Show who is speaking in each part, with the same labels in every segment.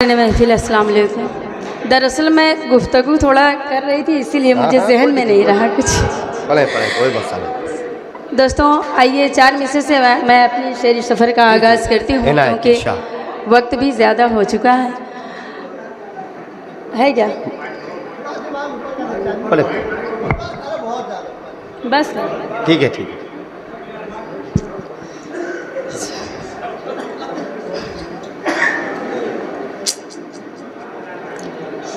Speaker 1: महफिल अस्सलाम वालेकुम। दरअसल मैं गुफ्तगू थोड़ा कर रही थी इसीलिए मुझे जहन में नहीं रहा कुछ।
Speaker 2: पढ़े कोई मसला नहीं।
Speaker 1: दोस्तों आइए 4 मिसरे से मैं अपनी शेरी सफ़र का आगाज़ करती हूँ क्योंकि वक्त भी ज़्यादा हो चुका है क्या?
Speaker 2: पढ़े
Speaker 1: बस
Speaker 2: ठीक है ठीक है।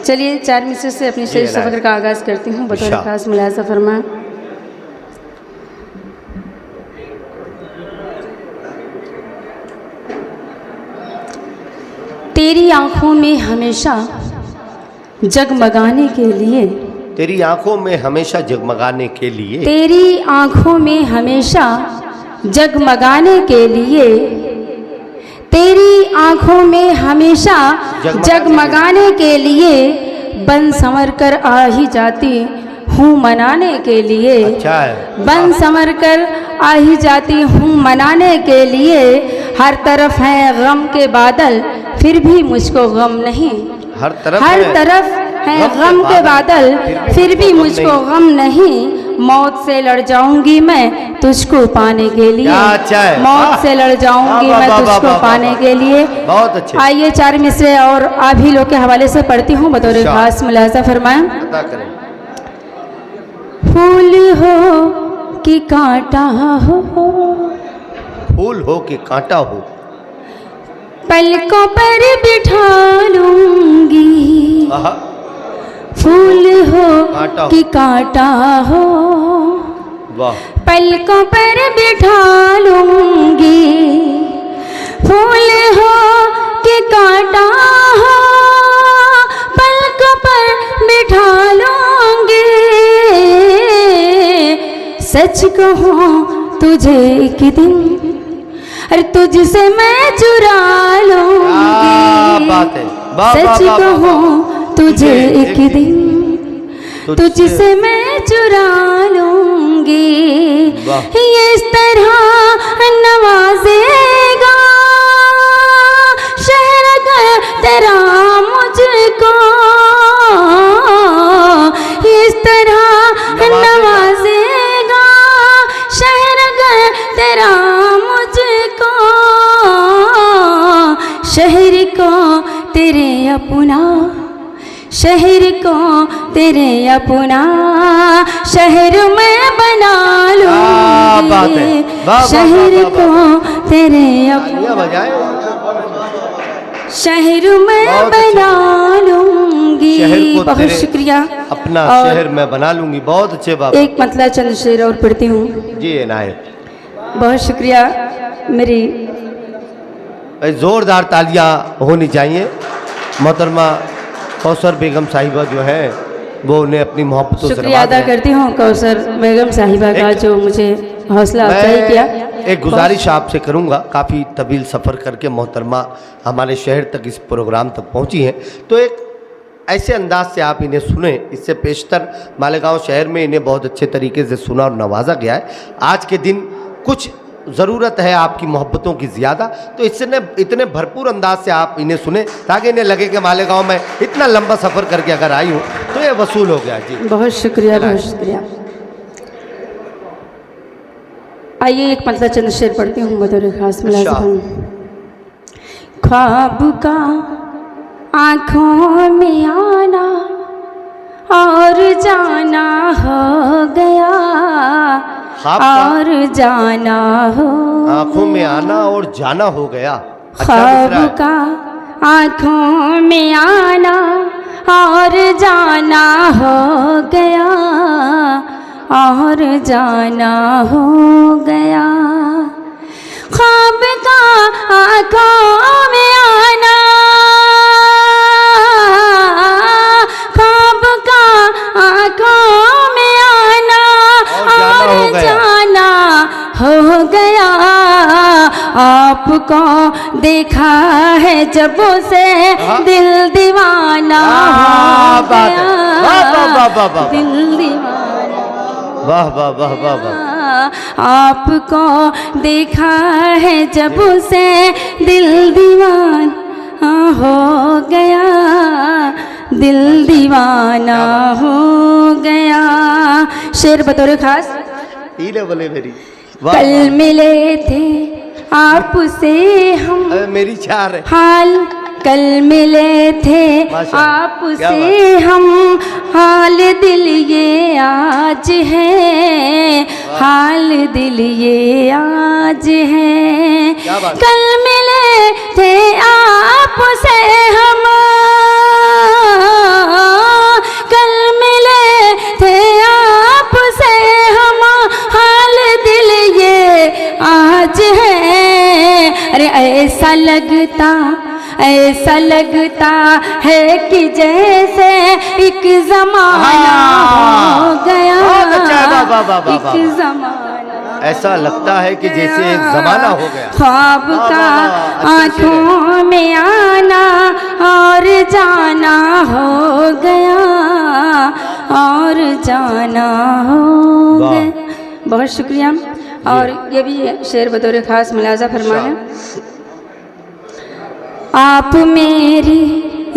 Speaker 1: चलिए 4 मिसरे से अपनी शेरी सफ़र का आगाज़ करती हूँ। बतौर खास मुलाज़ा फरमाएं। तेरी आँखों में हमेशा जगमगाने के लिए,
Speaker 2: तेरी आंखों में हमेशा जगमगाने के लिए,
Speaker 1: तेरी आँखों में हमेशा जगमगाने के लिए, तेरी आँखों में हमेशा जगमगाने के लिए बन संवर कर आ ही जाती हूँ मनाने के लिए।
Speaker 2: अच्छा है।
Speaker 1: बन संवर कर आ ही जाती हूँ मनाने के लिए। हर तरफ है गम के बादल फिर भी मुझको गम नहीं।
Speaker 2: हर
Speaker 1: तरफ है गम के बादल फिर भी मुझको गम नहीं। मौत से लड़ जाऊंगी मैं तुझको पाने के लिए। मौत से लड़ जाऊंगी मैं तुझको पाने के लिए।
Speaker 2: बहुत अच्छे।
Speaker 1: आइए 4 मिसरे और आप ही लोग के हवाले से पढ़ती हूँ। बतौर खास मुलाज़ा फरमाएं। फूल हो कि कांटा हो,
Speaker 2: फूल हो कि कांटा हो,
Speaker 1: पलकों पर बिठा लूंगी। फूल हो कि कांटा हो, पलकों पर बिठा लूंगी। फूल हो कि कांटा हो, पलकों पर बिठा लूंगी। सच कहूँ तुझे एक दिन अरे तुझसे मैं चुरा लूंगी। सच कहूँ तुझे एक दिन तुझसे मैं चुरा लूंगी। ये इस तरह नवाजेगा शहर तेरा मुझको। ये इस तरह नवाजेगा शहर तेरा मुझको। शहर को तेरे अपना, शहर को तेरे अपना, शहर में बना लूंगी। शहर को तेरे अपना, शहर में बना लूंगी। बहुत शुक्रिया।
Speaker 2: अपना शहर में बना लूंगी। बहुत अच्छे बात।
Speaker 1: एक मतलब चंद शेर और पढ़ती हूँ।
Speaker 2: जी इनायत।
Speaker 1: बहुत शुक्रिया। मेरी
Speaker 2: जोरदार तालियां होनी चाहिए। मोहतरमा कौसर बेगम साहिबा जो है वो उन्हें अपनी मोहब्बतों से
Speaker 1: शुक्रिया अदा करती हूँ कौसर बेगम साहिबा का जो मुझे हौसला अफजाई किया।
Speaker 2: एक गुजारिश आपसे करूँगा, काफ़ी तवील सफ़र करके मोहतरमा हमारे शहर तक इस प्रोग्राम तक पहुँची हैं, तो एक ऐसे अंदाज से आप इन्हें सुने। इससे पेशतर मालेगांव शहर में इन्हें बहुत अच्छे तरीके से सुना और नवाजा गया है। आज के दिन कुछ ज़रूरत है आपकी मोहब्बतों की ज़्यादा, तो इससे इतने भरपूर अंदाज से आप इन्हें सुने ताकि इन्हें लगे कि मालेगांव में इतना लंबा सफ़र करके अगर आई हूँ तो ये वसूल हो गया। जी
Speaker 1: बहुत शुक्रिया, बहुत शुक्रिया। आइए एक मतलब चंद शेर पढ़ती हूँ बतौर खास मुलाज़ा। ख्वाब का आँखों में आना और जाना हो गया, और जाना हो,
Speaker 2: आँखों में आना और जाना हो गया।
Speaker 1: ख्वाब का आँखों में आना और जाना हो गया, और जाना हो गया। ख्वाब का आँखों में आना, ख्वाब का आँखों में आना और जाना हो गया। आपको देखा है जब से दिल दीवाना हो गया। दिल दीवाना।
Speaker 2: वाह वाह वाह वाह वाह।
Speaker 1: आपको देखा है जब से दिल दीवान हो गया, दिल दीवाना हो गया। शेर बतौर खास
Speaker 2: हीले बोले मेरी
Speaker 1: कल मिले थे आपसे हम,
Speaker 2: मेरी चार है
Speaker 1: हाल कल मिले थे आपसे हम, हाल दिल ये आज है, हाल दिल ये आज है। कल मिले थे आपसे हम, कल मिले थे आपसे हम, हाल दिल ये आज है। अरे ऐसा लगता है कि जैसे एक जमाना हो गया, एक जमाना
Speaker 2: ऐसा लगता है कि जैसे एक जमाना हो गया।
Speaker 1: ख्वाब का आंखों में आना और जाना हो गया, और जाना हो गया। बहुत शुक्रिया। और ये भी शेर बतौर खास मुलाजा फरमाएं। आप मेरी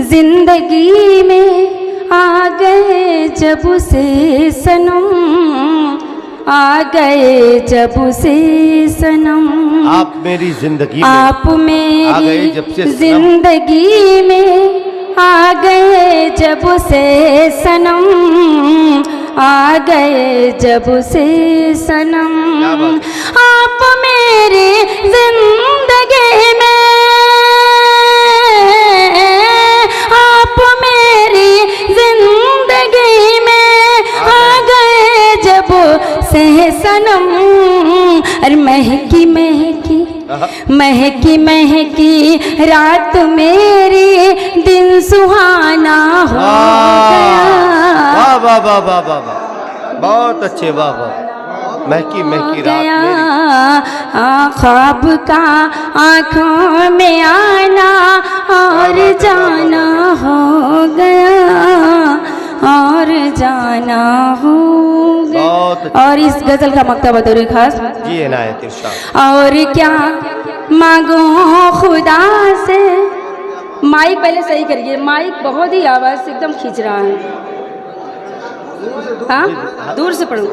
Speaker 1: जिंदगी में आ गए जब से सनम, आ गए जब से सनम।
Speaker 2: आप मेरी जिंदगी में,
Speaker 1: आप मेरी जिंदगी में आ गए जब से सनम, आ गए जब से सनम। आप मेरी जिंदगी में, आप मेरी जिंदगी में आ गए जब से सनम। अरे महकी महकी महकी महकी रात मेरी दिन सुहाना हो गया।
Speaker 2: वाह वाह वाह वाह वाह वाह, बहुत अच्छे, वाह वाह। महकी महकी रात मेरी,
Speaker 1: ख्वाब का आँखों में आना और जाना हो गया, और जाना हो गया। और इस गजल का मक्ता बतौर खास
Speaker 2: जी इनायत इरशाद।
Speaker 1: और क्या मांगो खुदा से, माइक पहले सही करिए, माइक बहुत ही आवाज़ से एकदम खींच रहा है। हाँ दूर से पढ़ो।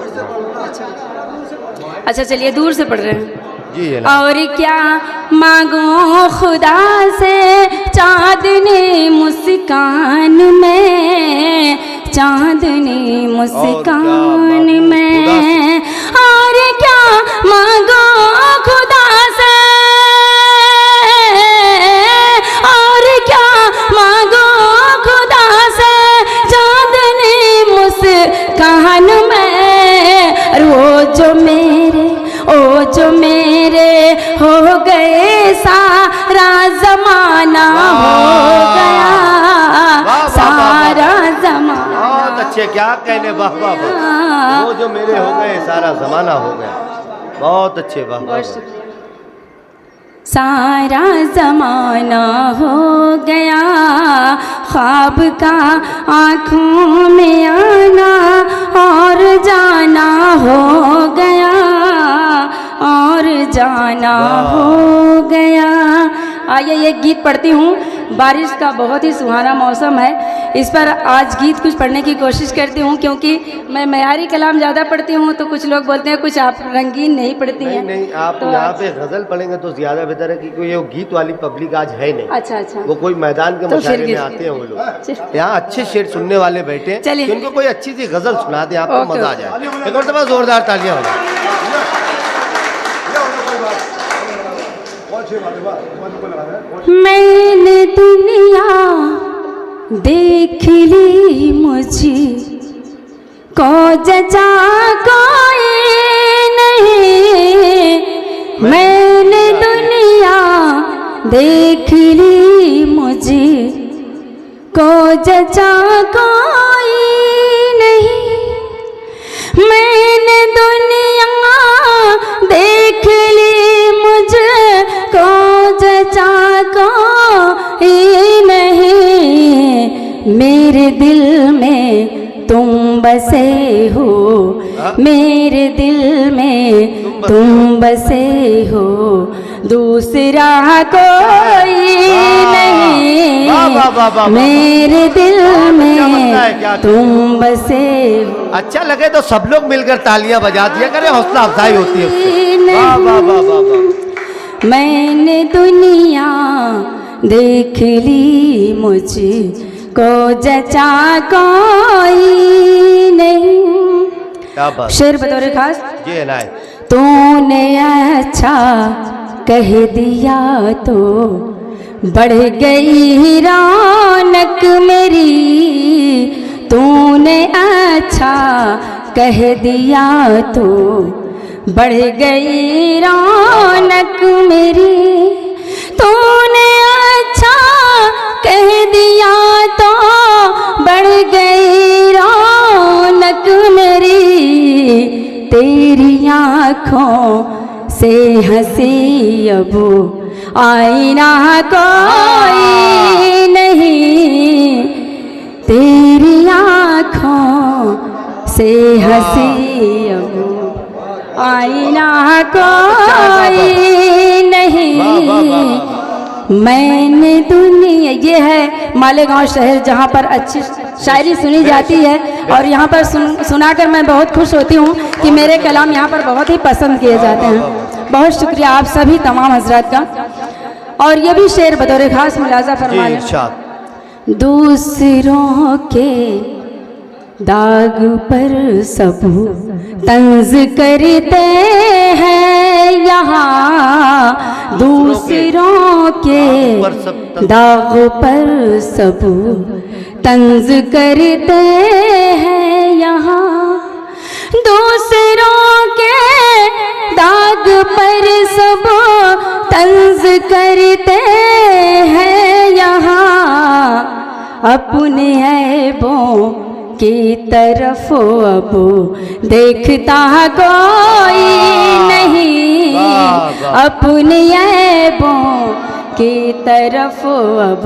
Speaker 1: अच्छा चलिए दूर से पढ़ रहे हैं
Speaker 2: जी।
Speaker 1: और क्या मांगो खुदा से चांदनी मुस्कान में, चांदनी मुस्कान में। और क्या मांगो खुदा से, और क्या मांगो खुदा से चांदनी मुस्कान में। और वो जो मेरे हो गए सारा जमाना हो गया, सारा जमाना।
Speaker 2: बहुत अच्छे, क्या कहने, वाह वाह वाह। वो जो मेरे हो गए सारा जमाना हो गया, बहुत अच्छे, वाह वाह।
Speaker 1: सारा जमाना हो गया, ख्वाब का आँखों में आना और जाना हो गया, और जाना हो गया। आइए एक गीत पढ़ती हूँ। बारिश का बहुत ही सुहाना मौसम है, इस पर आज गीत कुछ पढ़ने की कोशिश करती हूँ, क्योंकि मैं मयारी कलाम ज़्यादा पढ़ती हूँ तो कुछ लोग बोलते हैं कुछ आप रंगीन नहीं पढ़ती हैं।
Speaker 2: नहीं आप तो यहाँ पे गज़ल पढ़ेंगे तो ज़्यादा बेहतर है, क्योंकि ये गीत वाली पब्लिक आज है नहीं।
Speaker 1: अच्छा
Speaker 2: वो कोई मैदान के
Speaker 1: तो
Speaker 2: मुशायरे में आते हैं वो लोग, यहाँ अच्छे शेर सुनने वाले बैठे हैं,
Speaker 1: चलिए
Speaker 2: उनको कोई अच्छी सी गज़ल सुना दे, आपको मज़ा आ जाए। एक और दफ़ा जोरदार तालियां हो जाए।
Speaker 1: मैंने दुनिया देख ली मुझे को जजा कोई नहीं, मैंने दुनिया देख ली मुझे को जजा कोई नहीं। मैंने दुनिया देख ली मुझे को जचा कोई नहीं। मेरे दिल में तुम बसे हो, मेरे दिल में तुम बसे हो, दूसरा कोई नहीं, मेरे दिल में तुम बसे।
Speaker 2: अच्छा लगे तो सब लोग मिलकर तालियां बजा दिया करें, हौसला अफजाई होती है उससे। वाह वाह वाह वाह वाह।
Speaker 1: मैंने दुनिया देख ली, मुझको जचा कोई नहीं।
Speaker 2: क्या बात।
Speaker 1: शेर बतौर खास
Speaker 2: जी ना,
Speaker 1: तूने अच्छा कह दिया तो बढ़ गई रौनक मेरी, तूने अच्छा कह दिया तो बढ़ गई रौनक मेरी, तूने अच्छा कह दिया तो बढ़ गई रौनक मेरी, तेरी आँखों से हंसी अब आईना कोई नहीं, तेरी आँखों से हंसी अब आईना कोई नहीं। मैंने दुनिया, ये है मालेगांव शहर जहाँ पर अच्छी शायरी सुनी जाती है, और यहाँ पर सुनाकर मैं बहुत खुश होती हूँ कि मेरे कलाम यहाँ पर बहुत ही पसंद किए जाते हैं। बहुत शुक्रिया आप सभी तमाम हजरात का। और ये भी शेर बतौर खास मुलाजा फरमाने, दूसरों के दाग पर सब तंज करते हैं यहाँ, दूसरों के दाग पर सब तंज करते हैं यहाँ, दूसरों के दाग पर सब तंज करते हैं यहाँ, अपने ऐबों की तरफ अब देखता कोई नहीं, अपने ऐबों की तरफ अब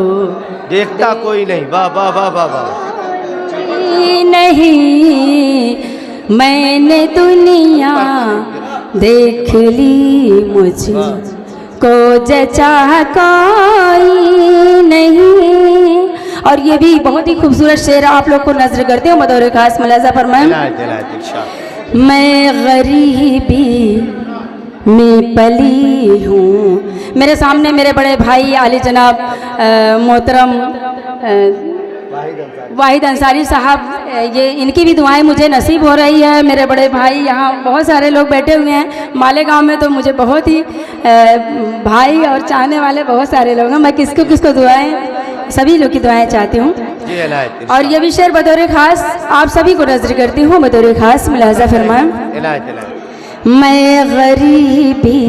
Speaker 2: देखता कोई नहीं। वाह वाह वाह वाह वाह।
Speaker 1: नहीं, मैंने दुनिया देख ली, मुझको जचा कोई नहीं। और ये भी बहुत ही खूबसूरत शेर आप लोग को नजर करते हो बतौर खास मुलाजा फरमाएं। मैं गरीबी में पली हूँ, मेरे सामने मेरे बड़े भाई आली जनाब मोहतरम वाहिद अंसारी साहब, ये इनकी भी दुआएं मुझे नसीब हो रही है। मेरे बड़े भाई यहाँ बहुत सारे लोग बैठे हुए हैं मालेगांव में, तो मुझे बहुत ही भाई और चाहने वाले बहुत सारे लोग हैं। मैं किसको किसको दुआएं, सभी लोग की दुआएं चाहती हूँ। और ये भी शेर बतौर खास आप सभी को नजर करती हूँ बतौर खास मुलाजा फरमाएं। मैं गरीबी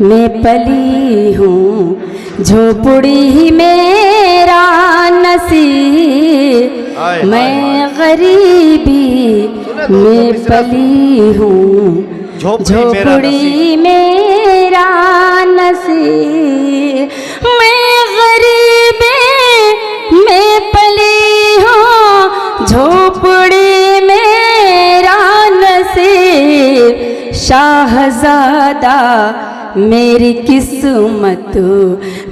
Speaker 1: में पली हूँ, झोपड़ी ही मेरा नसीब, मैं गरीबी में पली हूँ, झोपड़ी मेरा नसीब, मैं गरीबी में पली हूँ, झोपड़ी मेरा नसीब, शाहजादा मेरी किस्मत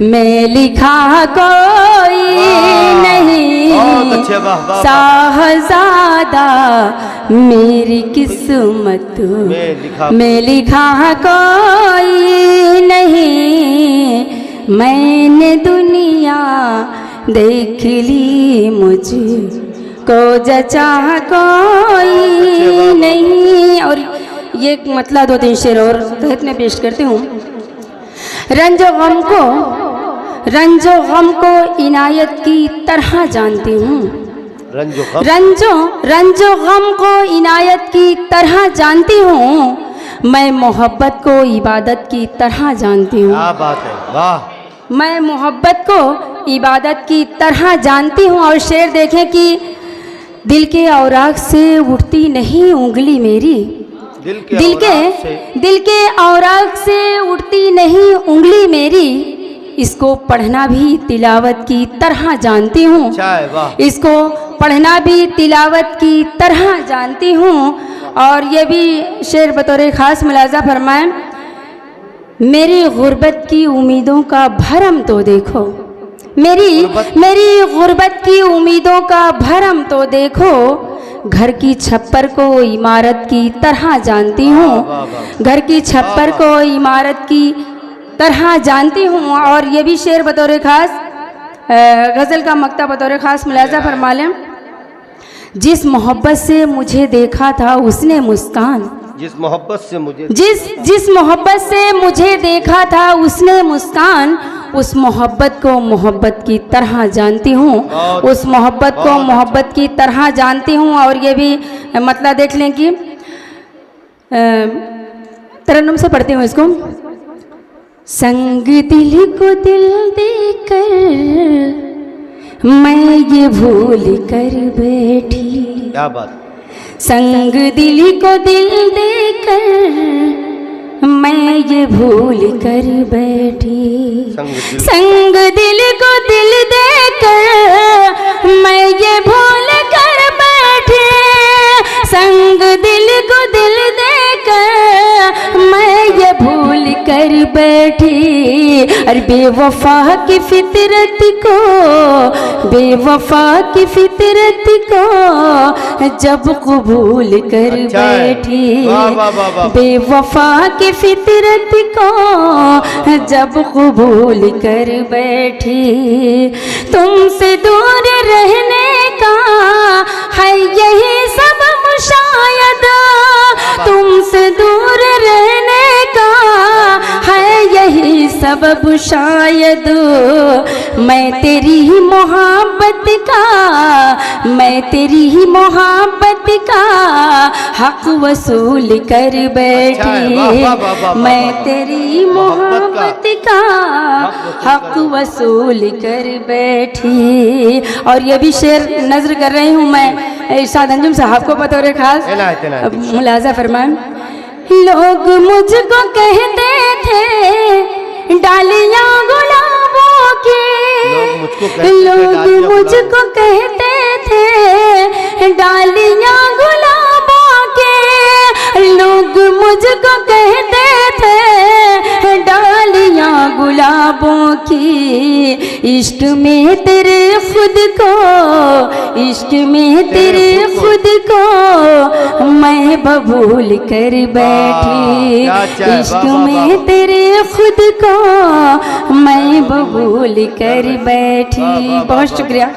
Speaker 1: में लिखा कोई नहीं, शाहजादा मेरी किस्मत में लिखा कोई नहीं। मैंने दुनिया देख ली, मुझको जचा कोई नहीं। और ये मतलब दो तीन शेर और तहत में पेश करती हूँ। रंजो गम को इनायत की तरह जानती हूँ, रंजो गम को इनायत की तरह जानती हूँ, मैं मोहब्बत को इबादत की तरह जानती हूँ।
Speaker 2: क्या बात है, वाह।
Speaker 1: मैं मोहब्बत को इबादत की तरह जानती हूँ। और शेर देखें कि दिल के औराक से उठती नहीं उंगली मेरी, दिल के औराक से उठती नहीं उंगली मेरी, इसको पढ़ना भी तिलावत की तरह जानती हूँ, इसको पढ़ना भी तिलावत की तरह जानती हूँ। और ये भी शेर बतौर ख़ास मुलाजा फरमाएं। मेरी गुर्बत की उम्मीदों का भरम तो देखो, मेरी गुर्बत की उम्मीदों का भरम तो देखो, घर की छप्पर को इमारत की तरह जानती हूँ, घर की छप्पर को इमारत की तरह जानती हूँ। और ये भी शेर बतौर खास गज़ल का मक्ता बतौर खास मुलाजा फरमा लें। जिस मोहब्बत से मुझे देखा था उसने मुस्कान,
Speaker 2: जिस मोहब्बत से
Speaker 1: मुझे देखा था उसने मुस्कान, उस मोहब्बत को मोहब्बत की तरह जानती हूँ, उस मोहब्बत को मोहब्बत की तरह जानती हूँ। और ये भी मतलब देख लें कि तरन्नुम से पढ़ती हूँ इसको। संग दिल को दिल देकर मैं ये भूल कर बैठी,
Speaker 2: क्या बात,
Speaker 1: संग दिल को दिल देकर मैं ये भूल कर बैठी, संग दिल को दिल देकर मैं ये भूल कर बैठी, संग दिल को दिल देकर मैं ये भूल कर बैठी। अरे बेवफा की फितरत को, बेवफा की फितरत को जब कबूल कर बैठी, बेवफा की फितरत को जब कबूल कर बैठी। तुमसे दूर रहने का है यही सबब शायद, तुमसे दूर रहने का है यही सबब शायद, मैं तेरी ही मोहब्बत का, मैं तेरी ही मोहब्बत का हक वसूल कर बैठी, मैं तेरी मोहब्बत का हक वसूल कर बैठी। और ये भी शेर नज़र कर रही हूँ मैं इरशाद अंजुम साहब को बतौर खास मुलाजा फरमान। लोग मुझको कहते थे डालियाँ गुलाबों की, लोग मुझको कहते थे डालियाँ गुलाबों के, लोग मुझको कहते थे डालियाँ गुलाबों की। इश्क में तेरे खुद को, इश्क में तेरे खुद को मैं बबूल कर बैठी, इश्क में तेरे खुद को मैं बबूल कर बैठी। बहुत शुक्रिया,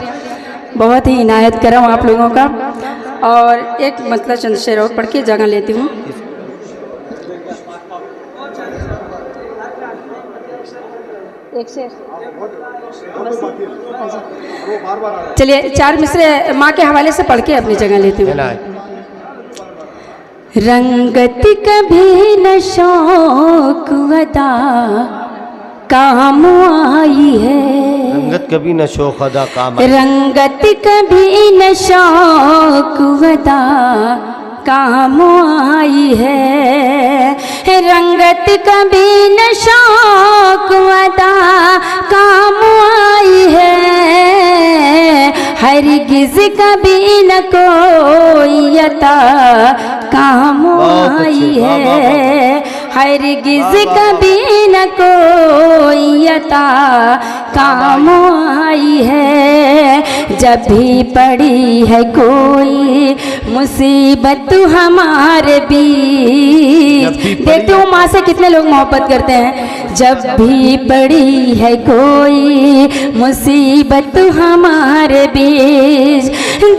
Speaker 1: बहुत ही इनायत कर रहा हूँ आप लोगों का। और एक मतलब चंद शेर और पढ़ के जगह लेती हूँ। एक शेर चलिए, 4 मिसरे माँ के हवाले से पढ़ के अपनी जगह लेती हूँ। रंगत कभी न शौक अदा काम आई है,
Speaker 2: रंगत कभी न शौक अदा काम आई,
Speaker 1: रंगत कभी न शौक अदा काम आई है, रंगत कभी न शौक अदा काम आई है, हरगिज़ कभी न कोई अता काम आई है, हरगिज़ कभी न कोई अता काम आई है। जब भी पड़ी है कोई मुसीबत हमारे बीच, देखते हो माँ से कितने लोग मोहब्बत करते हैं। जब भी पड़ी है कोई मुसीबत हमारे बीच,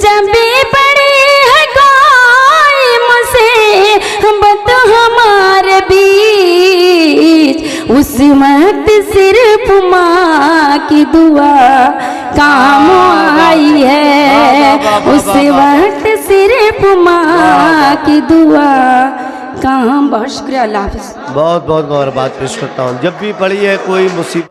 Speaker 1: जब भी पड़ी है कोई मुसीबत हमारे बीच, उस वक्त सिर्फ माँ की दुआ काम आई है, उस वक्त सिर्फ माँ की दुआ काम। बहुत शुक्रिया, अल्लाह हाफ़िज़।
Speaker 2: बहुत बहुत मुबारकबाद पेश करता हूँ। जब भी पड़ी है कोई मुसीबत